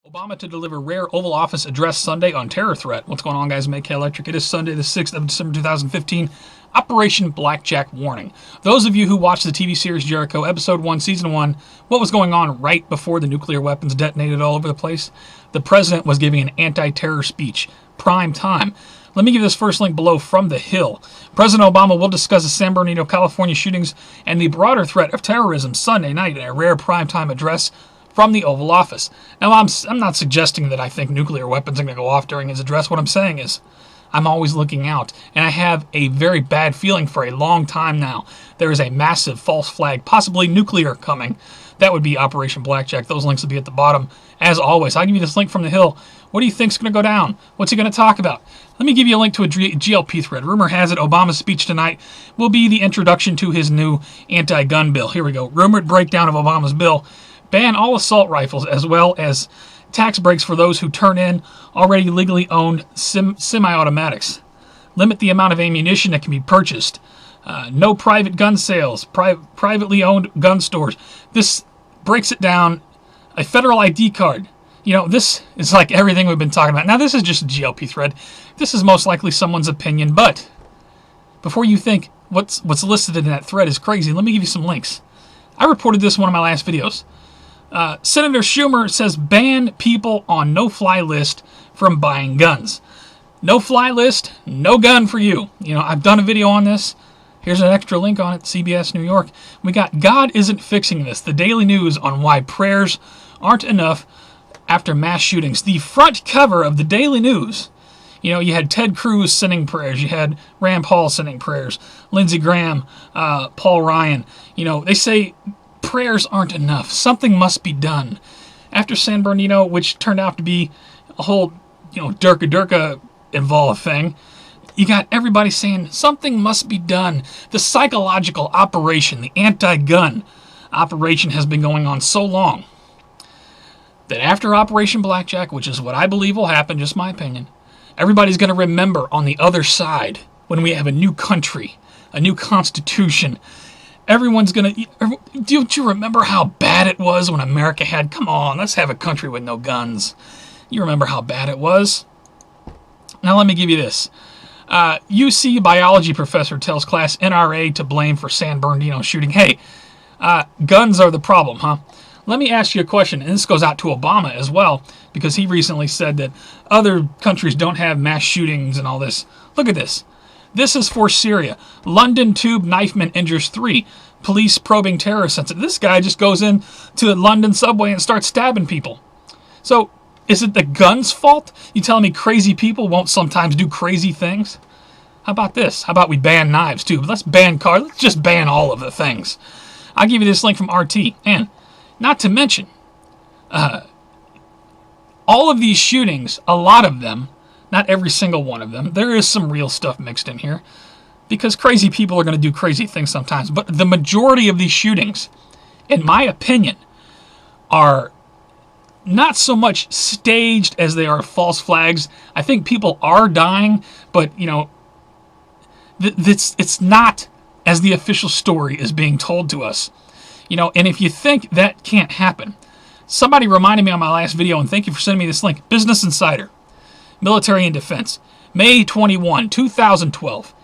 Obama to deliver rare Oval Office address Sunday on terror threat. What's going on, guys? MaKaElectric. It is Sunday, the 6th of December, 2015. Operation Blackjack warning. Those of you who watched the TV series Jericho, Episode 1, Season 1, what was going on right before the nuclear weapons detonated all over the place? The president was giving an anti-terror speech. Prime time. Let me give this first link below from The Hill. President Obama will discuss the San Bernardino, California shootings and the broader threat of terrorism Sunday night in a rare primetime address from the Oval Office. Now, I'm not suggesting that I think nuclear weapons are going to go off during his address. What I'm saying is I'm always looking out, and I have a very bad feeling for a long time now. There is a massive false flag, possibly nuclear, coming. That would be Operation Blackjack. Those links will be at the bottom. As always, I'll give you this link from The Hill. What do you think's going to go down? What's he going to talk about? Let me give you a link to a GLP thread. Rumor has it Obama's speech tonight will be the introduction to his new anti-gun bill. Here we go. Rumored breakdown of Obama's bill. Ban all assault rifles as well as tax breaks for those who turn in already legally owned semi-automatics. Limit the amount of ammunition that can be purchased. No private gun sales. Privately owned gun stores. This breaks it down. A federal ID card. You know, this is like everything we've been talking about. Now, this is just a GLP thread. This is most likely someone's opinion, but before you think what's listed in that thread is crazy, let me give you some links. I reported this in one of my last videos. Senator Schumer says ban people on no-fly list from buying guns. No-fly list, no gun for you. You know, I've done a video on this. Here's an extra link on it, CBS New York. We got God Isn't Fixing This, the Daily News on why prayers aren't enough after mass shootings. The front cover of the Daily News. You know, you had Ted Cruz sending prayers. You had Rand Paul sending prayers. Lindsey Graham, Paul Ryan. You know, they say prayers aren't enough. Something must be done. After San Bernardino, which turned out to be a whole, Derka Derka involved thing, you got everybody saying something must be done. The psychological operation, the anti-gun operation has been going on so long that after Operation Blackjack, which is what I believe will happen, just my opinion, everybody's going to remember on the other side when we have a new country, a new constitution. Everyone's going to... Don't you remember how bad it was when America had... Come on, let's have a country with no guns. You remember how bad it was? Now let me give you this. UC biology professor tells class NRA to blame for San Bernardino shooting. Hey, guns are the problem, huh? Let me ask you a question, and this goes out to Obama as well, because he recently said that other countries don't have mass shootings and all this. Look at this. This is for Syria. London tube Knifeman injures 3. Police probing terrorist incident. This guy just goes in to the London subway and starts stabbing people. So, is it the gun's fault? You telling me crazy people won't sometimes do crazy things? How about this? How about we ban knives too? Let's ban cars. Let's just ban all of the things. I'll give you this link from RT. And not to mention, all of these shootings, a lot of them, not every single one of them, there is some real stuff mixed in here, because crazy people are going to do crazy things sometimes. But the majority of these shootings, in my opinion, are not so much staged as they are false flags. I think people are dying, but, it's not as the official story is being told to us. And if you think that can't happen, somebody reminded me on my last video, and thank you for sending me this link, Business Insider, Military and Defense, May 21, 2012,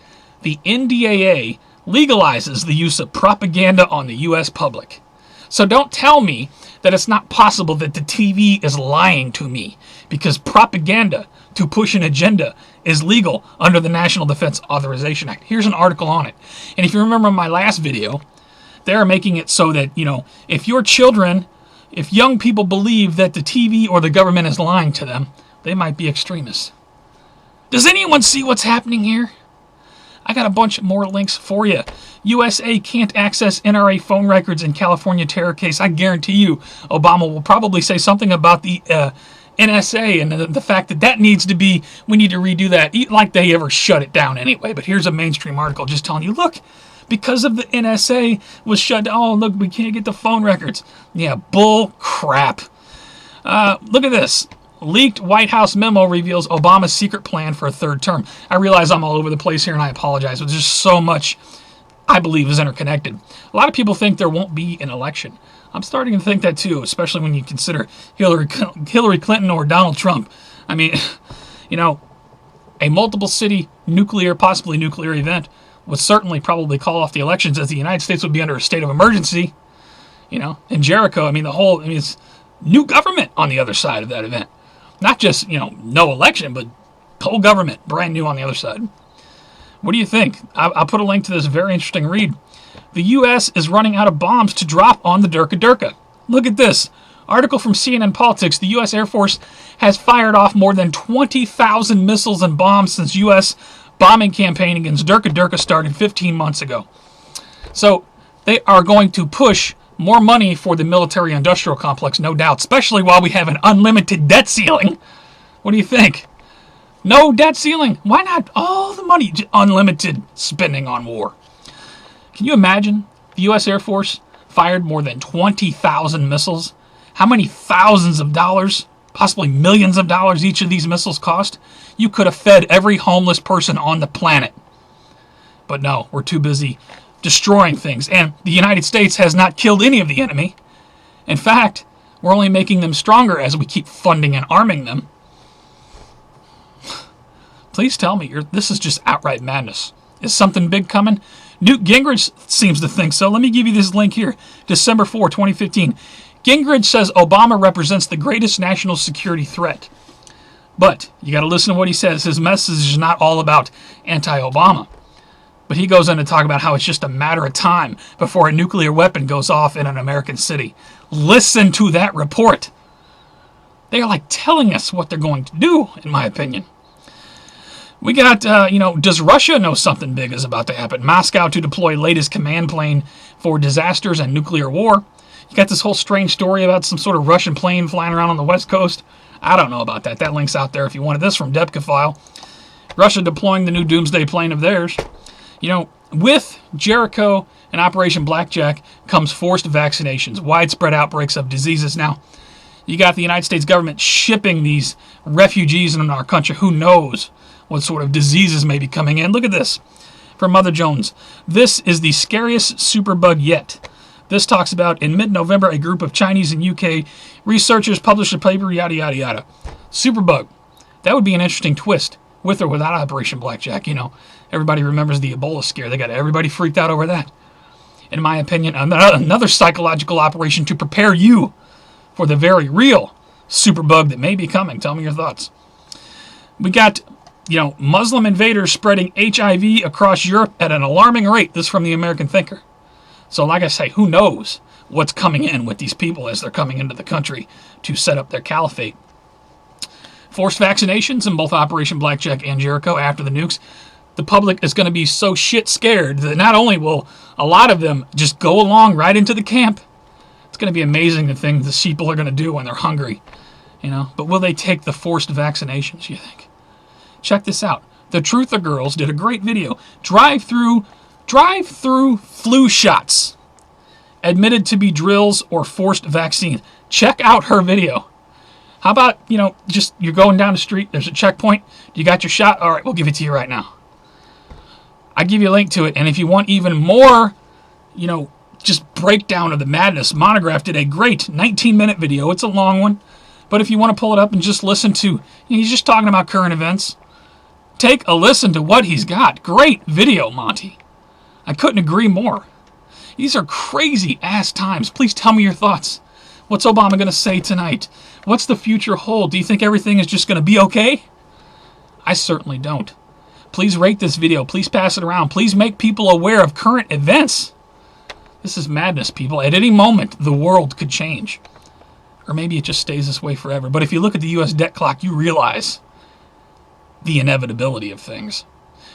the NDAA legalizes the use of propaganda on the U.S. public. So don't tell me that it's not possible that the TV is lying to me, because propaganda to push an agenda is legal under the National Defense Authorization Act. Here's an article on it. And if you remember my last video, they're making it so that, if young people believe that the TV or the government is lying to them, they might be extremists. Does anyone see what's happening here? I got a bunch more links for you. USA can't access NRA phone records in California terror case. I guarantee you Obama will probably say something about the NSA and the fact that needs to be, we need to redo that, like they ever shut it down anyway. But here's a mainstream article just telling you, look, because of the NSA was shut down, oh, look, we can't get the phone records. Yeah, bull crap. Look at this. Leaked White House memo reveals Obama's secret plan for a third term. I realize I'm all over the place here, and I apologize, but there's just so much I believe is interconnected. A lot of people think there won't be an election. I'm starting to think that too, especially when you consider Hillary Clinton or Donald Trump. I mean, you know, a multiple city nuclear, possibly nuclear event would certainly probably call off the elections, as the United States would be under a state of emergency. You know, in Jericho, I mean, it's new government on the other side of that event. Not just, no election, but whole government, brand new on the other side. What do you think? I'll put a link to this very interesting read. The U.S. is running out of bombs to drop on the Derka Derka. Look at this. Article from CNN Politics. The U.S. Air Force has fired off more than 20,000 missiles and bombs since U.S. bombing campaign against Derka Derka started 15 months ago. So they are going to push more money for the military-industrial complex, no doubt, especially while we have an unlimited debt ceiling. What do you think? No debt ceiling. Why not all the money? Unlimited spending on war. Can you imagine the U.S. Air Force fired more than 20,000 missiles? How many thousands of dollars, possibly millions of dollars each of these missiles cost? You could have fed every homeless person on the planet. But no, we're too busy destroying things. And the United States has not killed any of the enemy. In fact, we're only making them stronger as we keep funding and arming them. Please tell me, this is just outright madness. Is something big coming? Newt Gingrich seems to think so. Let me give you this link here. December 4, 2015. Gingrich says Obama represents the greatest national security threat. But you got to listen to what he says. His message is not all about anti-Obama. But he goes on to talk about how it's just a matter of time before a nuclear weapon goes off in an American city. Listen to that report. They are like telling us what they're going to do, in my opinion. We got, does Russia know something big is about to happen? Moscow to deploy latest command plane for disasters and nuclear war. You got this whole strange story about some sort of Russian plane flying around on the West Coast. I don't know about that. That link's out there if you wanted this from Derka File. Russia deploying the new doomsday plane of theirs. With Jericho and Operation Blackjack comes forced vaccinations, widespread outbreaks of diseases. Now, you got the United States government shipping these refugees in our country. Who knows what sort of diseases may be coming in? Look at this from Mother Jones. This is the scariest superbug yet. This talks about, in mid-November, a group of Chinese and UK researchers published a paper, yada, yada, yada. Superbug. That would be an interesting twist, with or without Operation Blackjack. Everybody remembers the Ebola scare. They got everybody freaked out over that. In my opinion, another psychological operation to prepare you for the very real superbug that may be coming. Tell me your thoughts. We got, Muslim invaders spreading HIV across Europe at an alarming rate. This from the American Thinker. So like I say, who knows what's coming in with these people as they're coming into the country to set up their caliphate. Forced vaccinations in both Operation Blackjack and Jericho after the nukes. The public is going to be so shit scared that not only will a lot of them just go along right into the camp, it's going to be amazing the things the sheeple are going to do when they're hungry. But will they take the forced vaccinations, you think? Check this out. The Truther Girls did a great video. Drive-through flu shots. Admitted to be drills or forced vaccines. Check out her video. How about, just you're going down the street, there's a checkpoint, you got your shot? All right, we'll give it to you right now. I give you a link to it, and if you want even more, just breakdown of the madness, Monograph did a great 19-minute video. It's a long one, but if you want to pull it up and just listen to, he's just talking about current events, take a listen to what he's got. Great video, Monty. I couldn't agree more. These are crazy-ass times. Please tell me your thoughts. What's Obama going to say tonight? What's the future hold? Do you think everything is just going to be okay? I certainly don't. Please rate this video. Please pass it around. Please make people aware of current events. This is madness, people. At any moment, the world could change. Or maybe it just stays this way forever. But if you look at the U.S. debt clock, you realize the inevitability of things.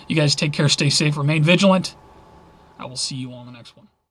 You guys take care, stay safe, remain vigilant. I will see you on the next one.